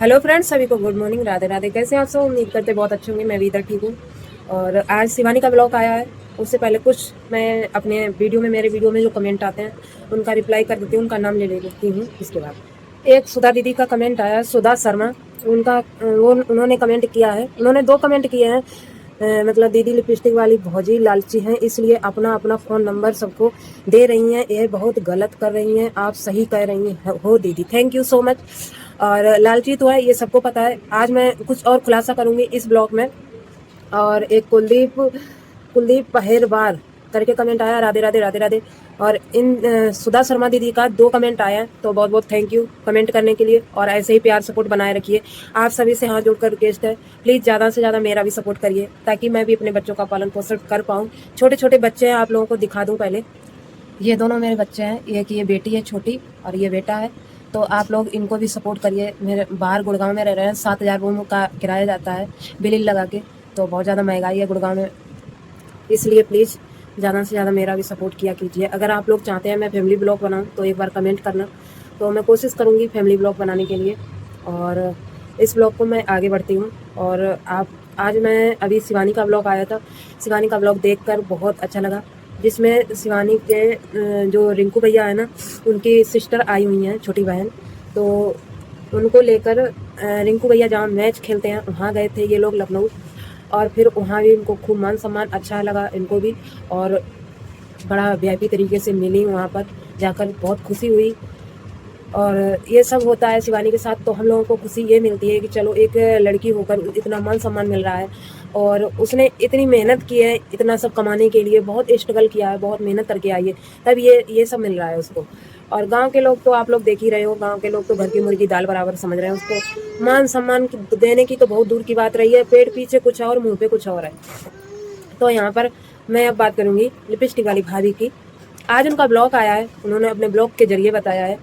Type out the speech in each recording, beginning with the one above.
Hello friends, सभी को good morning. Radhe Radhe. कैसे हैं आप सब? उम्मीद करते बहुत अच्छे होंगे। मैं भी इधर ठीक हूँ। और आज शिवानी का ब्लॉग आया है। उससे पहले कुछ मैं अपने वीडियो में मेरे वीडियो में जो कमेंट आते हैं उनका रिप्लाई कर देती हूँ, उनका नाम ले लेती हूँ। इसके बाद एक सुधा दीदी का कमेंट आया, सुधा शर्मा। उनका वो उन्होंने कमेंट किया है। उन्होंने 2 कमेंट किए हैं। मतलब दीदी लिपस्टिक वाली भौजी लालची हैं, इसलिए अपना अपना फ़ोन नंबर सबको दे रही हैं। यह बहुत गलत कर रही हैं। आप सही कह रही हो दीदी, थैंक यू सो मच। और लालची तो है, ये सबको पता है। आज मैं कुछ और खुलासा करूंगी इस ब्लॉग में। और एक कुलदीप कुलदीप पहेरवार करके कमेंट आया, राधे राधे राधे राधे। और इन सुधा शर्मा दीदी का 2 कमेंट आया है, तो बहुत बहुत थैंक यू कमेंट करने के लिए। और ऐसे ही प्यार सपोर्ट बनाए रखिए। आप सभी से हाथ जोड़कर रिक्वेस्ट है, प्लीज़ ज़्यादा से ज़्यादा मेरा भी सपोर्ट करिए, ताकि मैं भी अपने बच्चों का पालन पोषण कर पाऊँ। छोटे छोटे बच्चे हैं, आप लोगों को दिखा दूँ पहले। ये दोनों मेरे बच्चे हैं, एक ये बेटी है छोटी और ये बेटा है। तो आप लोग इनको भी सपोर्ट करिए। मेरे बाहर गुड़गांव में रह रहे हैं, 7,000 रूम का किराया जाता है बिल लगा के। तो बहुत ज़्यादा महंगाई है गुड़गांव में, इसलिए प्लीज़ ज़्यादा से ज़्यादा मेरा भी सपोर्ट किया कीजिए। अगर आप लोग चाहते हैं मैं फैमिली ब्लॉग बनाऊँ तो एक बार कमेंट करना, तो मैं कोशिश करूँगी फैमिली ब्लॉग बनाने के लिए। और इस ब्लॉग को मैं आगे बढ़ती हूँ। और आप आज मैं अभी शिवानी का ब्लॉग आया था, शिवानी का ब्लॉग देखकर बहुत अच्छा लगा, जिसमें शिवानी के जो रिंकू भैया है ना, उनकी सिस्टर आई हुई हैं, छोटी बहन। तो उनको लेकर रिंकू भैया जहाँ मैच खेलते हैं वहाँ गए थे ये लोग, लखनऊ। और फिर वहाँ भी इनको खूब मान सम्मान अच्छा लगा इनको भी। और बड़ा वीआईपी तरीके से मिली वहाँ पर जाकर, बहुत खुशी हुई। और ये सब होता है शिवानी के साथ, तो हम लोगों को खुशी ये मिलती है कि चलो एक लड़की होकर इतना मान सम्मान मिल रहा है। और उसने इतनी मेहनत की है इतना सब कमाने के लिए, बहुत स्ट्रगल किया है, बहुत मेहनत करके आई है, तब ये सब मिल रहा है उसको। और गांव के लोग तो आप लोग देख ही रहे हो, गांव के लोग तो घर की मुर्गी दाल बराबर समझ रहे हैं उसको। मान सम्मान देने की तो बहुत दूर की बात रही है, पेट पीछे कुछ और, मुँह पे कुछ और है। तो यहाँ पर मैं अब बात करूँगी लिपस्टिक वाली भाभी की। आज उनका ब्लॉग आया है, उन्होंने अपने ब्लॉग के जरिए बताया है।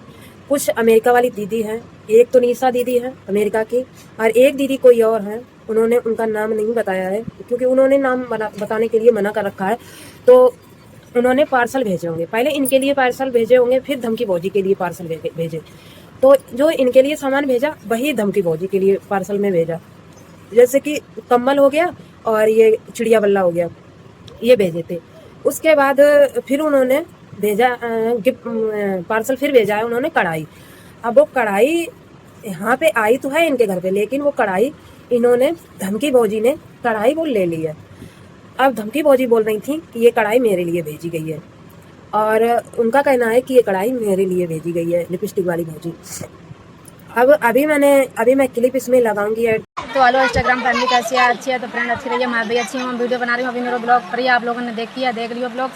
कुछ अमेरिका वाली दीदी हैं, एक तो निशा दीदी है अमेरिका की, और एक दीदी कोई और है। उन्होंने उनका नाम नहीं बताया है, क्योंकि उन्होंने नाम बताने के लिए मना कर रखा है। तो उन्होंने पार्सल भेजे होंगे, पहले इनके लिए पार्सल भेजे होंगे, फिर धमकी भौजी के लिए पार्सल भेजे। तो जो इनके लिए सामान भेजा वही धमकी भौजी के लिए पार्सल में भेजा। जैसे कि कम्बल हो गया और ये चिड़िया बल्ला हो गया, ये भेजे थे। उसके बाद फिर उन्होंने भेजा गिफ्ट पार्सल, फिर भेजा है उन्होंने कढ़ाई। अब वो कढ़ाई यहाँ पे आई तो है इनके घर पे, लेकिन वो कढ़ाई इन्होंने, धमकी भौजी ने कढ़ाई वो ले ली है। अब धमकी भौजी बोल रही थी कि ये कढ़ाई मेरे लिए भेजी गई है, और उनका कहना है कि ये कढ़ाई मेरे लिए भेजी गई है, लिपस्टिक वाली भौजी। अब अभी मैं क्लिप इसमें लगाऊंगी ऐड। तो हेलो इंस्टाग्राम फैमिली कैसी है? अच्छी है तो फ्रेंड अच्छी रही है, मैं भी अच्छी हूँ। वीडियो बना रही हूँ, अभी मेरा ब्लॉग करिए, आप लोगों ने देखी है, देख लियो ब्लॉग।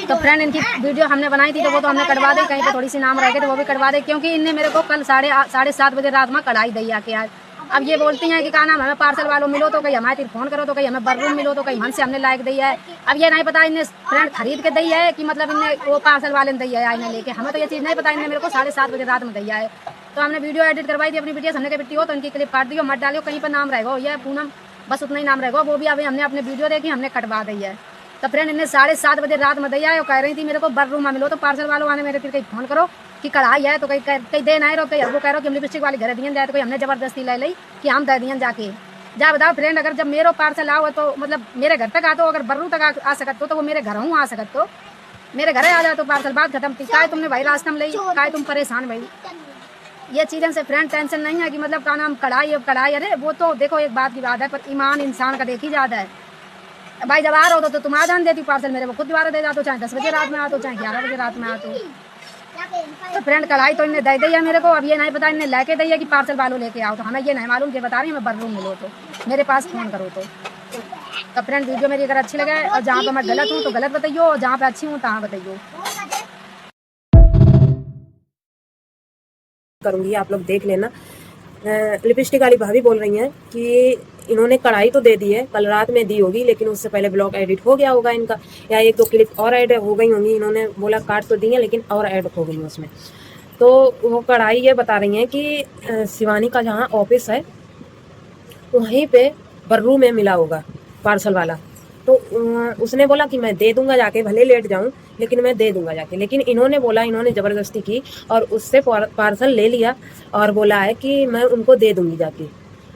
तो फ्रेंड इनकी वीडियो हमने बनाई थी, तो वो तो हमने कटवा दी, कहीं पे थोड़ी सी नाम रह गए तो वो भी कटवा दे, क्योंकि इनने मेरे को कल 7:30 बजे रात में कढ़ाई दी आके आज। अब ये बोलती हैं कि क्या नाम, हमें पार्सल वालों मिलो तो कहीं हमारे फोन करो, तो कहीं हमें बररूम मिलो, तो कहीं मन से हमने लाइक दी है। अब ये नहीं पता इन्हें फ्रेंड खरीद के दी है कि मतलब इन्हें वो पार्सल वाले ने दी है आईने लेके, हमें तो ये चीज़ नहीं पता। इन्हें मेरे को 7:30 बजे रात में दिया है। तो हमने वीडियो एडिट करवाई थी अपनी वीडियो, हमने कहा बिट्टी हो तो इनकी क्लिप काट दियो, मत डालियो, कहीं पर नाम रहेगा ये पूनम, बस उतना ही नाम रहेगा। वो भी अभी हमने अपने वीडियो देखी, हमने कटवा दी है। तो फ्रेंड इन्हें 7:30 बजे रात में दिया है। वो कह रही थी मेरे को बररूम में मिलो, तो पार्सल वालों आने मेरे कहीं फोन करो कि कढ़ाई है, तो कहीं दे ना रहो, कहीं वो कह रहे हो कि हम लिपस्टिक वाली घर दिए जाए, तो कोई हमने जबरदस्ती ले ली कि हम दे दिए जाके। जा बताओ फ्रेंड, अगर जब मेरा पार्सल आओ तो मतलब मेरे घर तक आ, तो अगर बर्रू तक आ सकत तो वो मेरे घर हूँ आ सकत, तो मेरे घर आ जाए तो पार्सल, बात खत्म थी। काय तुमने भाई रास्ता में ली, काय तुम परेशान भाई। ये चीज़ें से फ्रेंड टेंशन नहीं है कि मतलब क्या नाम कढ़ाई, अब कढ़ाई, अरे वो तो देखो एक बात की बात है, पर ईमान इंसान का देखी जाता है। भाई जब आ रहा हो तो तुम आ जान देती पार्सल मेरे को, खुद दोबारा दे जाते, चाहे 10 बजे रात में आ तो चाहे 11 बजे रात में आ तो फ्रेंड कढ़ाई तो इन्हें दे दी है मेरे को। अब ये नहीं पता इन्हें लेके दी है कि पार्सल वालों लेके आओ, तो हमें ये नहीं मालूम। ये बता रही है हमें बररूम मिलो तो मेरे पास फ़ोन करो। तो फ्रेंड वीडियो मेरी अगर अच्छी लगे और जहाँ पर मैं गलत हूँ तो गलत बताइयो, और जहाँ पर अच्छी हूँ तहाँ बताइयो। करूंगी, आप लोग देख लेना। लिपस्टिक वाली भाभी बोल रही हैं कि इन्होंने कढ़ाई तो दे दी है, कल रात में दी होगी, लेकिन उससे पहले ब्लॉग एडिट हो गया होगा इनका, या 1-2 क्लिप और ऐड हो गई होंगी। इन्होंने बोला काट तो दी है, लेकिन और ऐड हो गई उसमें। तो वो कढ़ाई ये बता रही हैं कि शिवानी का जहाँ ऑफिस है वहीं पे बर्रू में मिला होगा पार्सल वाला। तो उसने बोला कि मैं दे दूंगा जाके, भले लेट जाऊं लेकिन मैं दे दूंगा जाके। लेकिन इन्होंने बोला, इन्होंने ज़बरदस्ती की और उससे पार्सल ले लिया और बोला है कि मैं उनको दे दूंगी जाके।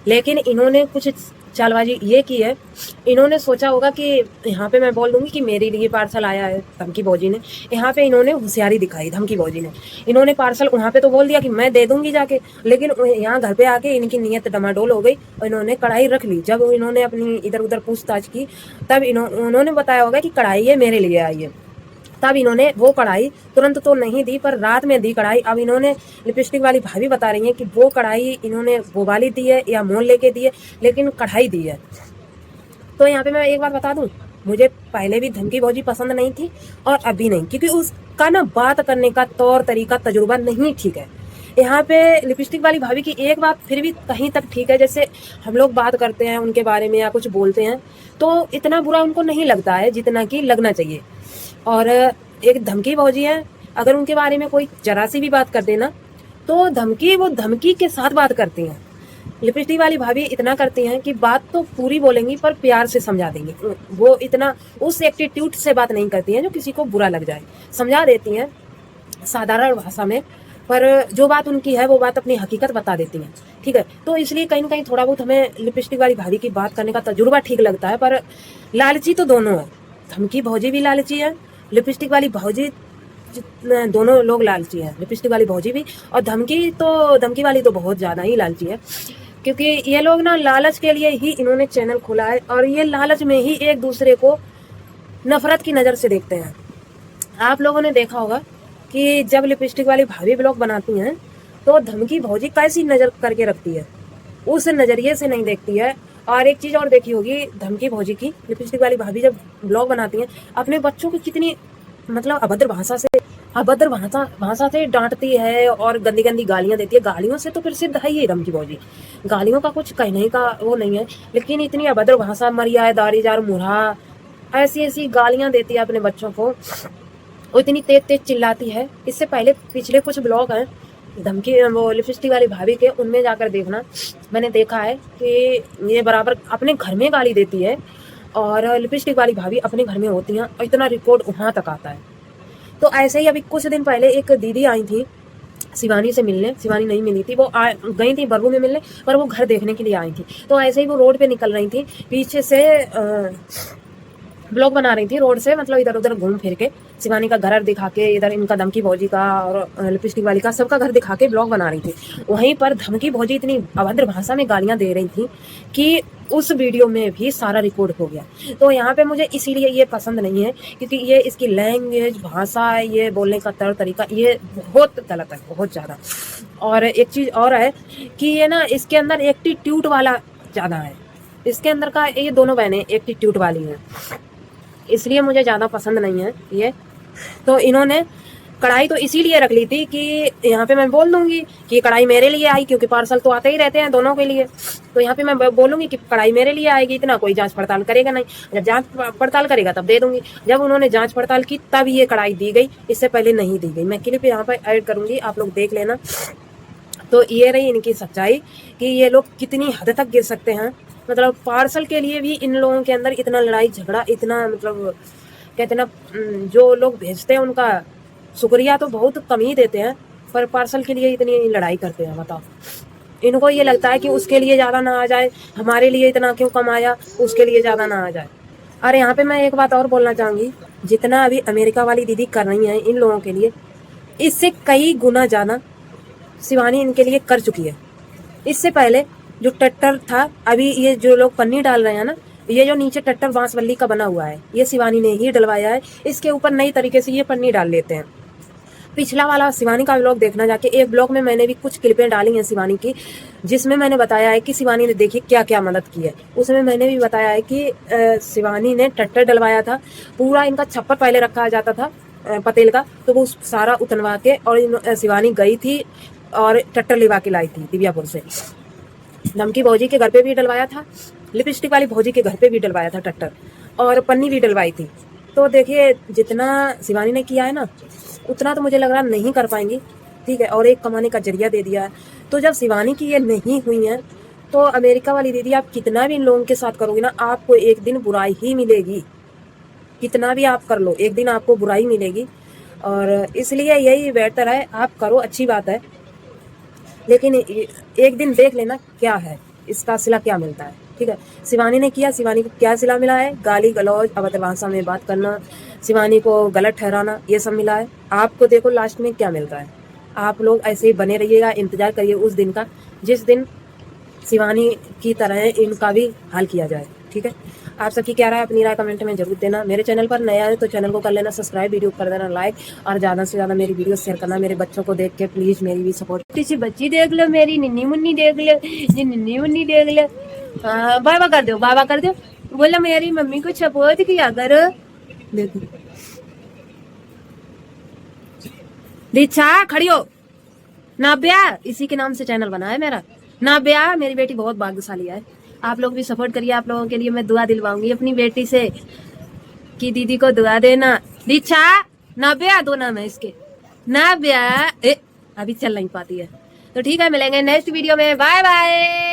लेकिन इन्होंने कुछ चालबाजी ये की है, इन्होंने सोचा होगा कि यहाँ पे मैं बोल दूंगी कि मेरे लिए पार्सल आया है, धमकी भौजी ने। यहाँ पे इन्होंने होशियारी दिखाई, धमकी भौजी ने। इन्होंने पार्सल वहाँ पे तो बोल दिया कि मैं दे दूंगी जाके, लेकिन यहाँ घर पे आके इनकी नीयत डमाडोल हो गई और इन्होंने कढ़ाई रख ली। जब इन्होंने अपनी इधर उधर पूछताछ की तब उन्होंने बताया होगा कि कढ़ाई है मेरे लिए आई है। तब इन्होंने वो कढ़ाई तुरंत तो नहीं दी पर रात में दी कढ़ाई। अब इन्होंने लिपस्टिक वाली भाभी बता रही हैं कि वो कढ़ाई इन्होंने वो वाली दी है या मोल लेके दी है, लेकिन कढ़ाई दी है। तो यहाँ पे मैं एक बात बता दूं, मुझे पहले भी धमकी भौजी पसंद नहीं थी और अभी नहीं, क्योंकि उसका ना बात करने का तौर तरीका तजुर्बा नहीं ठीक है। यहाँ पे लिपस्टिक वाली भाभी की एक बात फिर भी कहीं तक ठीक है, जैसे हम लोग बात करते हैं उनके बारे में या कुछ बोलते हैं तो इतना बुरा उनको नहीं लगता है जितना कि लगना चाहिए। और एक धमकी भौजी है, अगर उनके बारे में कोई जरा सी भी बात कर देना तो वो धमकी के साथ बात करती हैं। लिपस्टिक वाली भाभी इतना करती हैं कि बात तो पूरी बोलेंगी पर प्यार से समझा देंगी। वो इतना उस एटीट्यूड से बात नहीं करती हैं जो किसी को बुरा लग जाए, समझा देती हैं साधारण भाषा में, पर जो बात उनकी है वो बात अपनी हकीकत बता देती हैं। ठीक है, तो इसलिए कहीं ना कहीं थोड़ा बहुत हमें लिपस्टिक वाली भाभी की बात करने का तजुर्बा ठीक लगता है। पर लालची तो दोनों है, धमकी भौजी भी लालची है, लिपस्टिक वाली भौजी, दोनों लोग लालची है, लिपस्टिक वाली भौजी भी और धमकी वाली तो बहुत ज़्यादा ही लालची है। क्योंकि ये लोग ना लालच के लिए ही इन्होंने चैनल खोला है और ये लालच में ही एक दूसरे को नफरत की नज़र से देखते हैं। आप लोगों ने देखा होगा कि जब लिपस्टिक वाली भाभी ब्लॉग बनाती हैं तो धमकी भौजी कैसी नज़र करके रखती है, उस नज़रिए से नहीं देखती है। और एक चीज़ और देखी होगी धमकी भौजी की, लिपस्टिक वाली भाभी जब ब्लॉग बनाती हैं अपने बच्चों की कितनी मतलब अभद्र भाषा से डांटती है और गंदी गंदी गालियां देती है। गालियों से तो फिर सिद्ध है ही धमकी भौजी, गालियों का कुछ कहने का वो नहीं है, लेकिन इतनी अभद्र भाषा, मरिया दारी जार मुरहा, ऐसी गालियां देती है अपने बच्चों को। वो इतनी तेज चिल्लाती है। इससे पहले पिछले कुछ ब्लॉग हैं धमकी वो लिपस्टिक वाली भाभी के, उनमें जाकर देखना, मैंने देखा है कि ये बराबर अपने घर में गाली देती है और लिपस्टिक वाली भाभी अपने घर में होती हैं और इतना रिकॉर्ड वहाँ तक आता है। तो ऐसे ही अभी कुछ दिन पहले एक दीदी आई थी शिवानी से मिलने, शिवानी नहीं मिली थी, वो गई थी बरबू में मिलने, पर वो घर देखने के लिए आई थी। तो ऐसे ही वो रोड पे निकल रही थी, पीछे से ब्लॉग बना रही थी रोड से, मतलब इधर उधर घूम फिर के शिवानी का घर दिखा के, इधर इनका धमकी भौजी का और लिपस्टिक वाली का सबका घर दिखा के ब्लॉग बना रही थी। वहीं पर धमकी भौजी इतनी अभद्र भाषा में गालियां दे रही थी कि उस वीडियो में भी सारा रिकॉर्ड हो गया। तो यहाँ पे मुझे इसीलिए ये पसंद नहीं है, क्योंकि ये इसकी लैंग्वेज, भाषा, ये बोलने का तौर तरीका ये बहुत गलत है, बहुत ज़्यादा। और एक चीज़ और है कि ये ना इसके अंदर एटीट्यूड वाला ज़्यादा है, इसके अंदर का ये दोनों बहनें एटीट्यूड वाली हैं, इसलिए मुझे ज़्यादा पसंद नहीं है ये। तो इन्होंने कढ़ाई तो इसीलिए रख ली थी कि यहाँ पे मैं बोल दूंगी कि कढ़ाई मेरे लिए आई, क्योंकि पार्सल तो आते ही रहते हैं दोनों के लिए। तो यहाँ पे मैं बोलूंगी कि कढ़ाई मेरे लिए आएगी, इतना कोई जांच पड़ताल करेगा नहीं, जब जांच पड़ताल करेगा तब दे दूंगी। जब उन्होंने जांच पड़ताल की तब ये कढ़ाई दी गई, इससे पहले नहीं दी गई। मैं क्लिप यहाँ पर ऐड करूंगी, आप लोग देख लेना। तो ये रही इनकी सच्चाई कि ये लोग कितनी हद तक गिर सकते हैं। मतलब पार्सल के लिए भी इन लोगों के अंदर इतना लड़ाई झगड़ा, इतना मतलब कहते ना, जो लोग भेजते हैं उनका शुक्रिया तो बहुत कम ही देते हैं, पर पार्सल के लिए इतनी लड़ाई करते हैं। बताओ, इनको ये लगता है कि उसके लिए ज़्यादा ना आ जाए, हमारे लिए इतना क्यों कम आया, उसके लिए ज़्यादा ना आ जाए। और यहाँ पे मैं एक बात और बोलना चाहूँगी, जितना अभी अमेरिका वाली दीदी कर रही हैं इन लोगों के लिए, इससे कई गुना ज़्यादा शिवानी इनके लिए कर चुकी है। इससे पहले जो टट्टर था, अभी ये जो लोग पन्नी डाल रहे हैं ना, ये जो नीचे टट्टर बांसवल्ली का बना हुआ है, ये शिवानी ने ही डलवाया है। इसके ऊपर नई तरीके से ये पन्नी डाल लेते हैं। पिछला वाला शिवानी का ब्लॉग देखना जाके, एक ब्लॉग में मैंने भी कुछ क्लिपें डाली हैं शिवानी की, जिसमें मैंने बताया है कि शिवानी ने देखिए क्या क्या मदद की है। उसमें मैंने भी बताया है कि शिवानी ने टट्टर डलवाया था, पूरा इनका छप्पर पहले रखा जाता था पतेल का, तो वो सारा उतरवा के और शिवानी गई थी और टट्टर लिवा के लाई थी दिव्यापुर से। धमकी भौजी के घर पे भी डलवाया था, लिपस्टिक वाली भौजी के घर पे भी डलवाया था टट्टर, और पन्नी भी डलवाई थी। तो देखिए जितना शिवानी ने किया है ना, उतना तो मुझे लग रहा नहीं कर पाएंगी। ठीक है, और एक कमाने का जरिया दे दिया है। तो जब शिवानी की ये नहीं हुई है तो अमेरिका वाली दीदी, आप कितना भी इन लोगों के साथ करोगे ना, आपको एक दिन बुराई ही मिलेगी। कितना भी आप कर लो, एक दिन आपको बुराई मिलेगी। और इसलिए यही बेहतर है, आप करो, अच्छी बात है, लेकिन एक दिन देख लेना क्या है इसका सिला, क्या मिलता है। ठीक है, शिवानी ने किया, शिवानी को क्या सिला मिला है? गाली गलौज, अभद्र भाषा में बात करना, शिवानी को गलत ठहराना, ये सब मिला है। आपको देखो लास्ट में क्या मिलता है। आप लोग ऐसे ही बने रहिएगा, इंतजार करिए उस दिन का जिस दिन शिवानी की तरह इनका भी हाल किया जाए। ठीक है, आप सबकी क्या राय, अपनी राय कमेंट में जरूर देना। मेरे चैनल पर नया है तो चैनल को कर लेना सब्सक्राइब, वीडियो कर देना लाइक, और ज़्यादा से ज़्यादा मेरी वीडियो शेयर करना। मेरे बच्चों को देख के प्लीज़ मेरी भी सपोर्ट। किसी बच्ची देख लो, मेरी निन्नी मुन्नी देख लो, जी निन्नी मुन्नी देख लो, बाबा कर दो, बाबा कर दो, बोलो मेरी मम्मी को सपोर्ट किया करो। देखो दीक्षा खड़ी हो। नाब्या, इसी के नाम से चैनल बना है मेरा। नाब्या, मेरी बेटी बहुत भाग्यशाली है। आप लोग भी सपोर्ट करिए, आप लोगों के लिए मैं दुआ दिलवाऊंगी अपनी बेटी से कि दीदी को दुआ देना। दीक्षा, नाब्या, दो नाम है इसके। नाब्या अभी चल नहीं पाती है। तो ठीक है, मिलेंगे नेक्स्ट वीडियो में, बाय बाय।